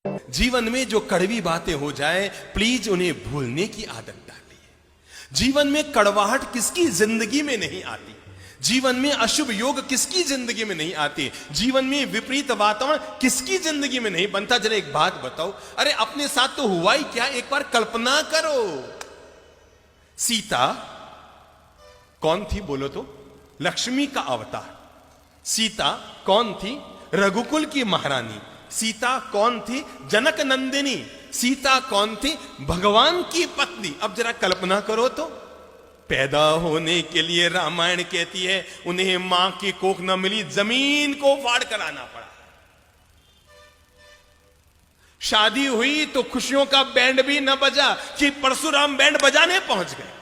जीवन में जो कड़वी बातें हो जाए, प्लीज उन्हें भूलने की आदत डालिए। जीवन में कड़वाहट किसकी जिंदगी में नहीं आती, जीवन में अशुभ योग किसकी जिंदगी में नहीं आते, जीवन में विपरीत वातावरण किसकी जिंदगी में नहीं बनता। जरा एक बात बताओ, अरे अपने साथ तो हुआ ही क्या, एक बार कल्पना करो। सीता कौन थी बोलो तो? लक्ष्मी का अवतार। सीता कौन थी? रघुकुल की महारानी। सीता कौन थी? जनक नंदिनी। सीता कौन थी? भगवान की पत्नी। अब जरा कल्पना करो तो, पैदा होने के लिए रामायण कहती है उन्हें मां की कोख न मिली, जमीन को फाड़ कर आना पड़ा। शादी हुई तो खुशियों का बैंड भी न बजा कि परशुराम बैंड बजाने पहुंच गए।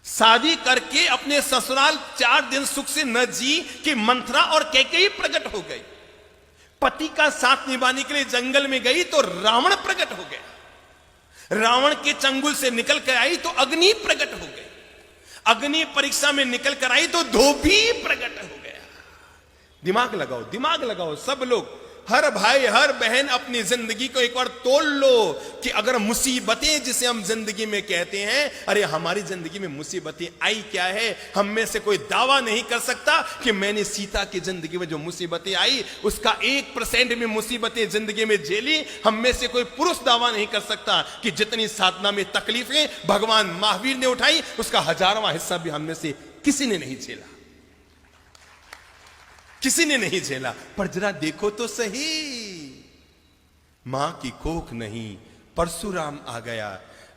शादी करके अपने ससुराल 4 दिन सुख से न जी कि मंथरा और कैकेयी प्रकट हो गई। पति का साथ निभाने के लिए जंगल में गई तो रावण प्रकट हो गया। रावण के चंगुल से निकल कर आई तो अग्नि प्रकट हो गई। अग्नि परीक्षा में निकल कर आई तो धोबी प्रकट हो गया। दिमाग लगाओ, दिमाग लगाओ सब लोग, हर भाई हर बहन अपनी जिंदगी को एक बार तोल लो कि अगर मुसीबतें जिसे हम जिंदगी में कहते हैं, अरे हमारी जिंदगी में मुसीबतें आई क्या है। हम में से कोई दावा नहीं कर सकता कि मैंने सीता की जिंदगी में जो मुसीबतें आई उसका 1% में मुसीबतें जिंदगी में झेली। हम में से कोई पुरुष दावा नहीं कर सकता कि जितनी साधना में तकलीफें भगवान महावीर ने उठाई उसका 1000वां हिस्सा भी हम में से किसी ने नहीं झेला, किसी ने नहीं झेला। पर जरा देखो तो सही, मां की कोख नहीं, परशुराम आ गया,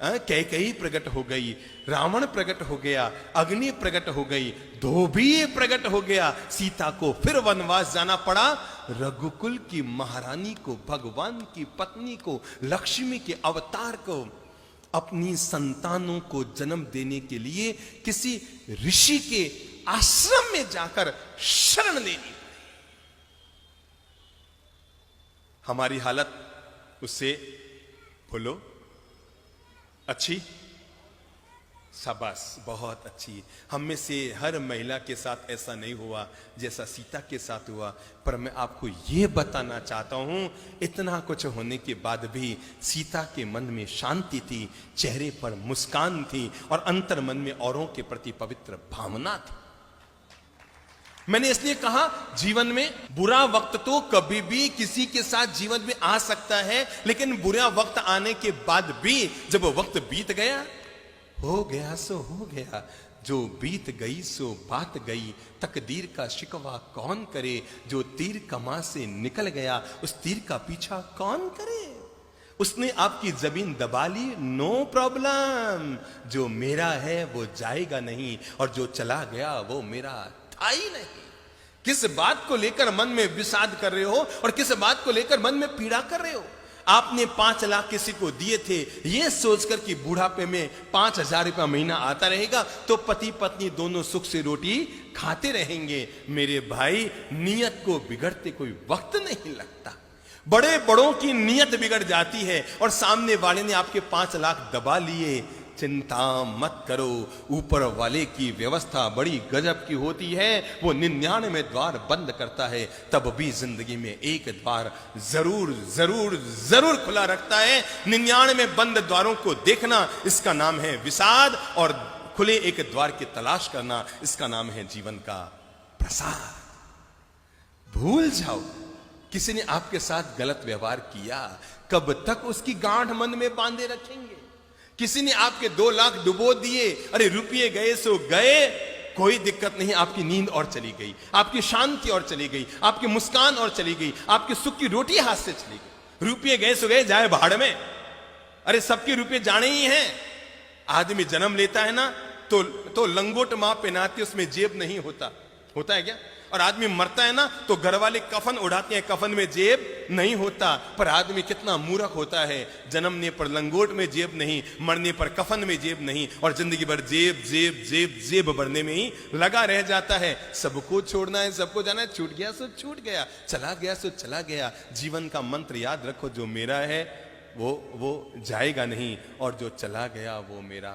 कैकेयी प्रकट हो गई, रावण प्रकट हो गया, अग्नि प्रकट हो गई, धोबी प्रकट हो गया। सीता को फिर वनवास जाना पड़ा। रघुकुल की महारानी को, भगवान की पत्नी को, लक्ष्मी के अवतार को अपनी संतानों को जन्म देने के लिए किसी ऋषि के आश्रम में जाकर शरण लेनी। हमारी हालत उससे बोलो अच्छी? शाबाश, बहुत अच्छी। हम में से हर महिला के साथ ऐसा नहीं हुआ जैसा सीता के साथ हुआ। पर मैं आपको यह बताना चाहता हूं, इतना कुछ होने के बाद भी सीता के मन में शांति थी, चेहरे पर मुस्कान थी और अंतर मन में औरों के प्रति पवित्र भावना थी। मैंने इसलिए कहा, जीवन में बुरा वक्त तो कभी भी किसी के साथ जीवन में आ सकता है, लेकिन बुरा वक्त आने के बाद भी जब वो वक्त बीत गया, हो गया सो हो गया, जो बीत गई सो बात गई, तकदीर का शिकवा कौन करे, जो तीर कमा से निकल गया उस तीर का पीछा कौन करे। उसने आपकी जमीन दबा ली, नो प्रॉब्लम, जो मेरा है वो जाएगा नहीं और जो चला गया वो मेरा था ही नहीं। किस बात को लेकर मन में विषाद कर रहे हो और किस बात को लेकर मन में पीड़ा कर रहे हो। आपने 5 लाख किसी को दिए थे ये सोचकर कि बुढ़ापे में 5000 रुपया महीना आता रहेगा तो पति पत्नी दोनों सुख से रोटी खाते रहेंगे। मेरे भाई, नियत को बिगड़ते कोई वक्त नहीं लगता। बड़े बड़ों की नियत बिगड़ जाती है और सामने वाले ने आपके 5 लाख दबा लिए। चिंता मत करो, ऊपर वाले की व्यवस्था बड़ी गजब की होती है। वो 99 द्वार बंद करता है, तब भी जिंदगी में एक द्वार जरूर जरूर जरूर खुला रखता है। 99 बंद द्वारों को देखना, इसका नाम है विषाद, और खुले एक द्वार की तलाश करना, इसका नाम है जीवन का प्रसाद। भूल जाओ, किसी ने आपके साथ गलत व्यवहार किया, कब तक उसकी गांठ मन में बांधे रखेंगे। किसी ने आपके 2 लाख डुबो दिए, अरे रुपये गए सो गए, कोई दिक्कत नहीं, आपकी नींद और चली गई, आपकी शांति और चली गई, आपकी मुस्कान और चली गई, आपकी सुख की रोटी हाथ से चली गई। रुपये गए सो गए, जाए भाड़ में। अरे सबके रुपये जाने ही हैं। आदमी जन्म लेता है ना तो लंगोट मां पहनाती, उसमें जेब नहीं होता, होता है क्या? और आदमी मरता है ना तो घर वाले कफन उड़ाते हैं, कफन में जेब नहीं होता। पर आदमी कितना मूर्ख होता है, जन्मने पर लंगोट में जेब नहीं, मरने पर कफन में जेब नहीं, और जिंदगी भर जेब जेब जेब जेब भरने में ही लगा रह जाता है। सबको छोड़ना है, सबको जाना है, छूट गया सो छूट गया, चला गया सो चला गया। जीवन का मंत्र याद रखो, जो मेरा है वो जाएगा नहीं और जो चला गया वो मेरा